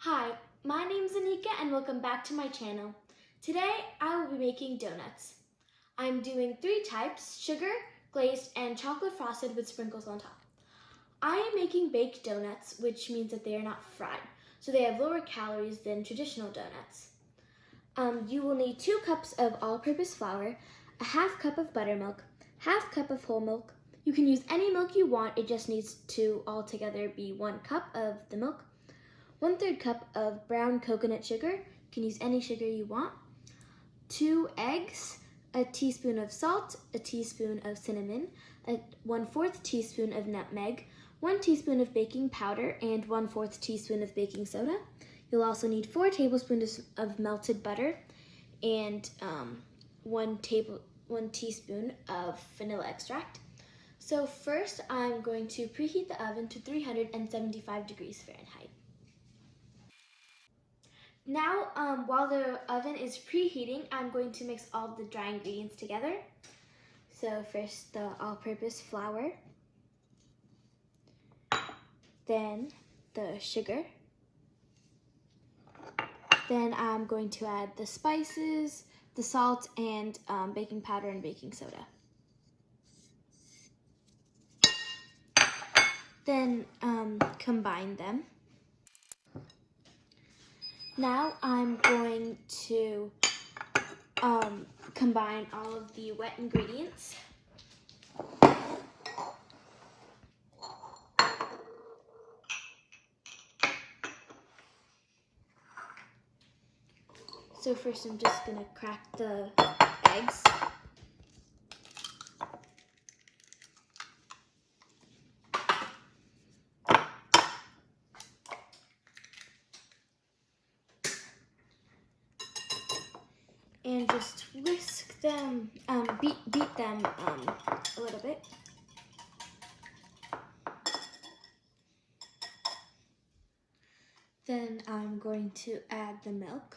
Hi, my name is Anika and welcome back to my channel. Today I will be making donuts. I'm doing 3 types: sugar, glazed, and chocolate frosted with sprinkles on top. I am making baked donuts, which means that they are not fried, so they have lower calories than traditional donuts. You will need 2 cups of all-purpose flour, a half cup of buttermilk, half cup of whole milk. You can use any milk you want, it just needs to altogether be 1 cup of the milk. 1/3 cup of brown coconut sugar, you can use any sugar you want, 2 eggs, a teaspoon of salt, a teaspoon of cinnamon, a 1/4 teaspoon of nutmeg, 1 teaspoon of baking powder, and 1/4 teaspoon of baking soda. You'll also need 4 tablespoons of melted butter and 1 teaspoon of vanilla extract. So first I'm going to preheat the oven to 375 degrees Fahrenheit. Now, while the oven is preheating, I'm going to mix all the dry ingredients together. So first the all-purpose flour, then the sugar, then I'm going to add the spices, the salt, and baking powder and baking soda. Then combine them. Now I'm going to combine all of the wet ingredients. So first I'm just gonna crack the eggs. And just whisk them, beat them a little bit. Then I'm going to add the milk,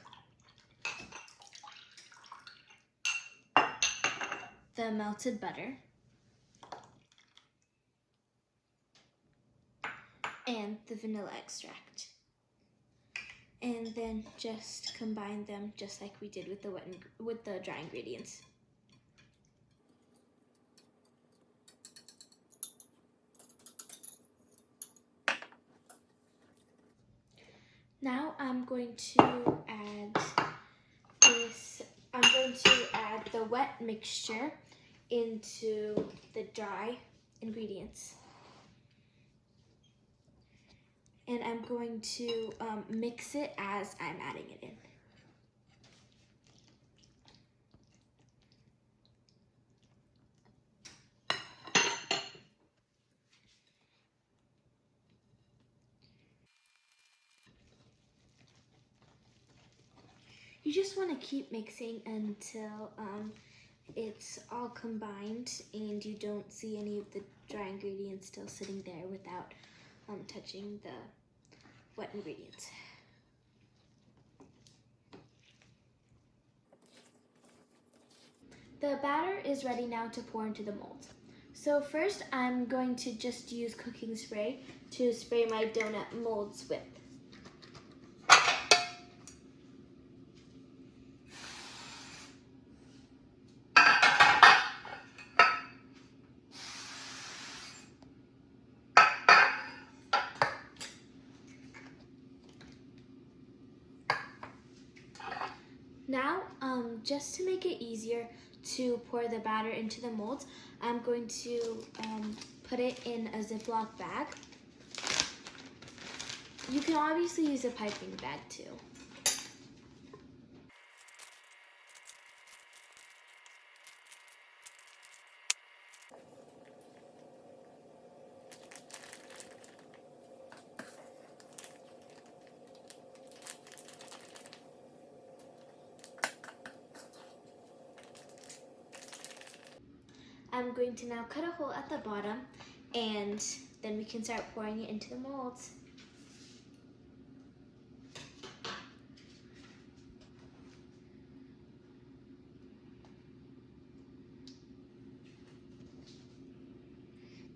the melted butter, and the vanilla extract. And then just combine them just like we did with the dry ingredients. Now I'm going to add the wet mixture into the dry ingredients. And I'm going to mix it as I'm adding it in. You just want to keep mixing until it's all combined and you don't see any of the dry ingredients still sitting there without touching the wet ingredients. The batter is ready now to pour into the mold. So first I'm going to just use cooking spray to spray my donut molds with. Now, just to make it easier to pour the batter into the molds, I'm going to put it in a Ziploc bag. You can obviously use a piping bag too. I'm going to now cut a hole at the bottom and then we can start pouring it into the molds.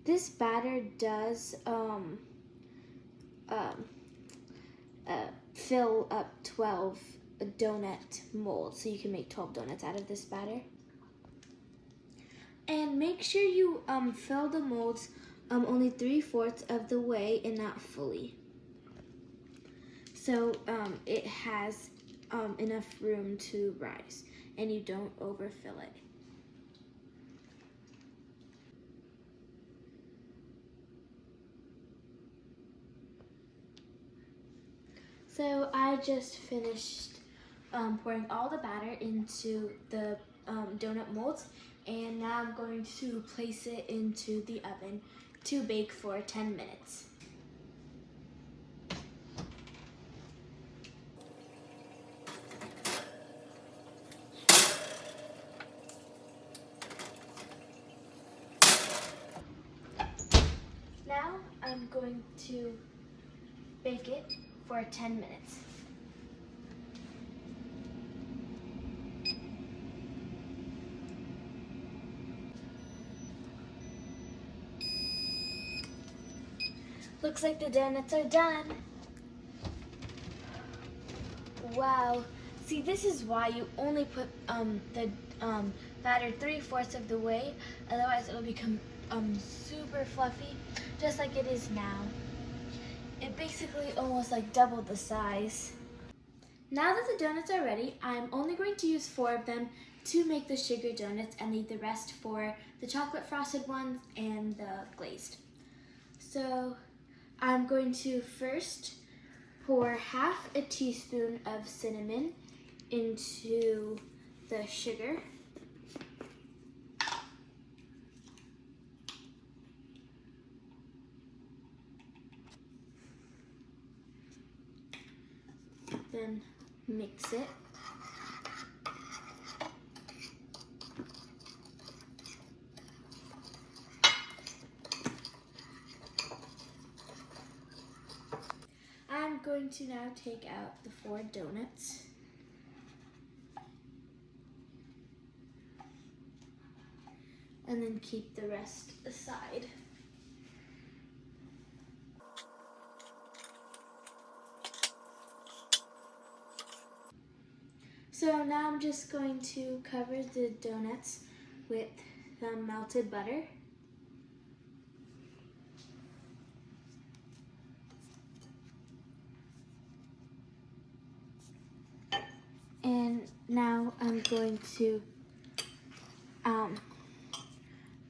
This batter does fill up 12 donut molds, so you can make 12 donuts out of this batter. And make sure you fill the molds only 3/4 of the way and not fully. So it has enough room to rise and you don't overfill it. So I just finished pouring all the batter into the donut molds, and now I'm going to place it into the oven to bake for 10 minutes. Now I'm going to bake it for 10 minutes. Looks like the donuts are done. Wow. See, this is why you only put the batter 3/4 of the way, otherwise it'll become super fluffy, just like it is now. It basically almost like doubled the size. Now that the donuts are ready, I'm only going to use 4 of them to make the sugar donuts and leave the rest for the chocolate frosted ones and the glazed. So I'm going to first pour 1/2 teaspoon of cinnamon into the sugar. Then mix it. I'm going to now take out the 4 donuts. And then keep the rest aside. So now I'm just going to cover the donuts with some melted butter. And now I'm going to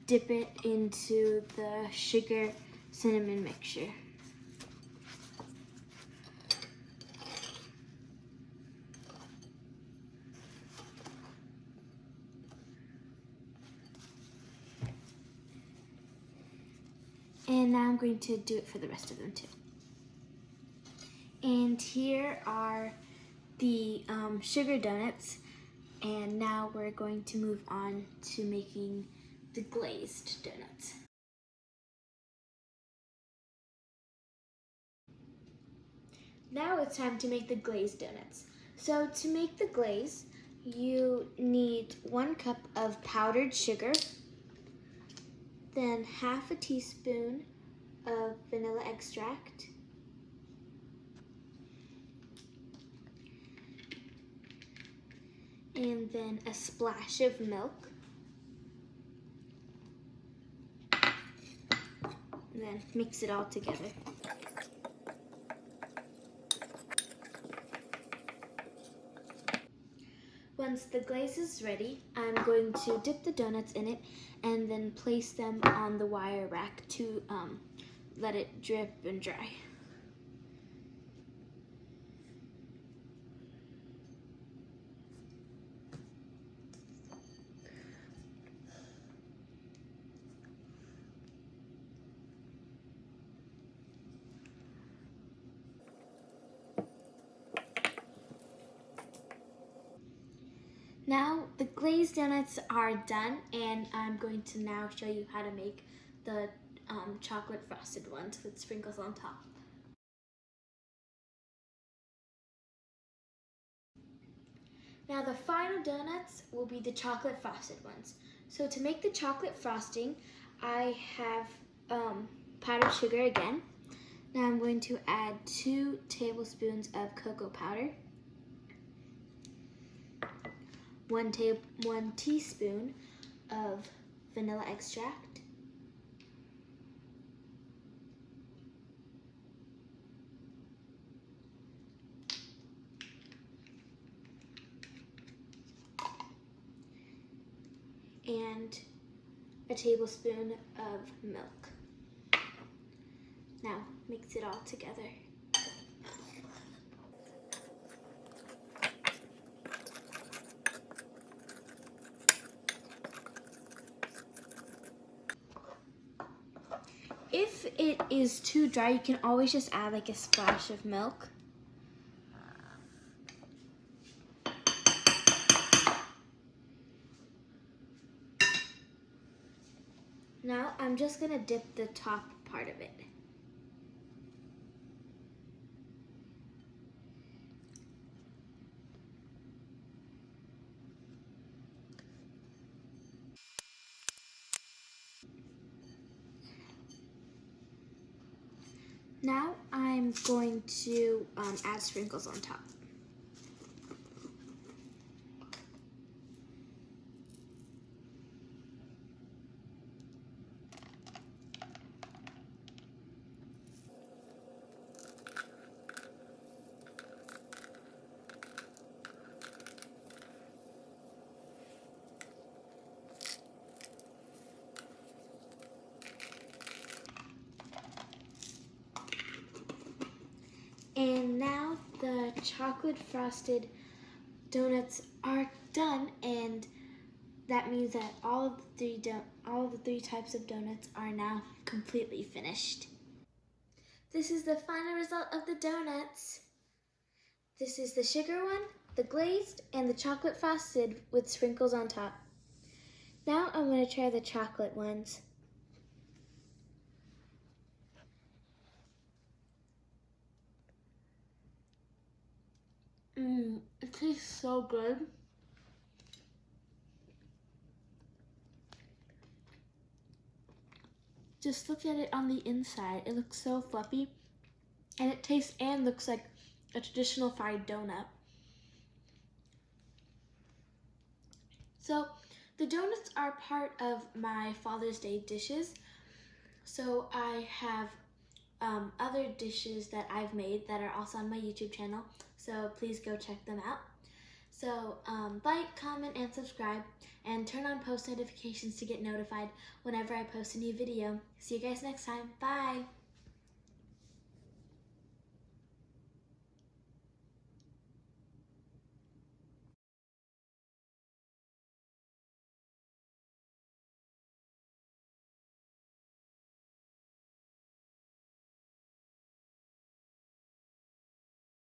dip it into the sugar cinnamon mixture. And now I'm going to do it for the rest of them too. And here are the sugar donuts. And now we're going to move on to making the glazed donuts. Now it's time to make the glazed donuts. So to make the glaze, you need 1 cup of powdered sugar, then 1/2 teaspoon of vanilla extract, and then a splash of milk, and then mix it all together. Once the glaze is ready, I'm going to dip the donuts in it and then place them on the wire rack to let it drip and dry. Now the glazed donuts are done, and I'm going to now show you how to make the chocolate frosted ones with sprinkles on top. Now the final donuts will be the chocolate frosted ones. So to make the chocolate frosting, I have powdered sugar again, Now I'm going to add 2 tablespoons of cocoa powder, 1 teaspoon of vanilla extract, and a tablespoon of milk. Now mix it all together. If it is too dry, you can always just add like a splash of milk. Now I'm just gonna dip the top part of it. Now I'm going to add sprinkles on top. And now the chocolate frosted donuts are done, and that means that all of the three types of donuts are now completely finished. This is the final result of the donuts. This is the sugar one, the glazed, and the chocolate frosted with sprinkles on top. Now I'm going to try the chocolate ones. It tastes so good. Just look at it on the inside. It looks so fluffy, and it tastes and looks like a traditional fried donut. So the donuts are part of my Father's Day dishes. So I have other dishes that I've made that are also on my YouTube channel. So please go check them out. So like, comment, and subscribe, and turn on post notifications to get notified whenever I post a new video. See you guys next time. Bye!